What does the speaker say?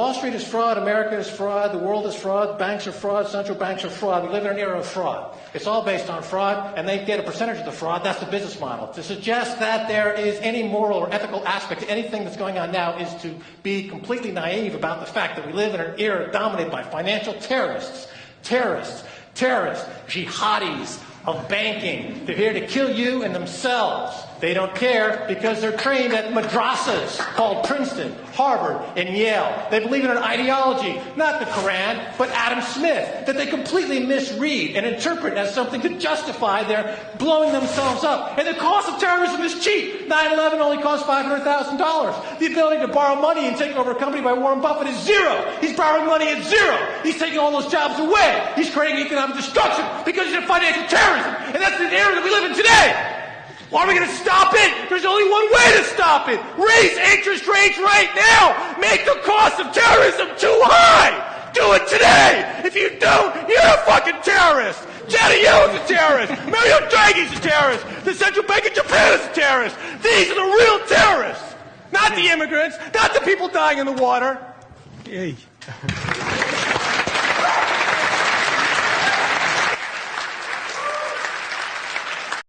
Wall Street is fraud, America is fraud, the world is fraud, banks are fraud, central banks are fraud. We live in an era of fraud. It's all based on fraud, and they get a percentage of the fraud. That's the business model. To suggest that there is any moral or ethical aspect to anything that's going on now is to be completely naive about the fact that we live in an era dominated by financial terrorists, jihadis of banking. They're here to kill you and themselves. They don't care because they're trained at madrasas called Princeton, Harvard, and Yale. They believe in an ideology, not the Quran, but Adam Smith, that they completely misread and interpret as something to justify their blowing themselves up. And the cost of terrorism is cheap. 9/11 only cost $500,000. The ability to borrow money and take over a company by Warren Buffett is zero. He's borrowing money at zero. He's taking all those jobs away. He's creating economic destruction because he's a financial terrorism. And that's the era that we live in today. Are we going to stop it? There's only one way to stop it. Raise interest rates right now. Make the cost of terrorism too high. Do it today. If you don't, you're a fucking terrorist. Janet Yellen's a terrorist. Mario Draghi's a terrorist. The Central Bank of Japan is a terrorist. These are the real terrorists. Not the immigrants. Not the people dying in the water. Hey.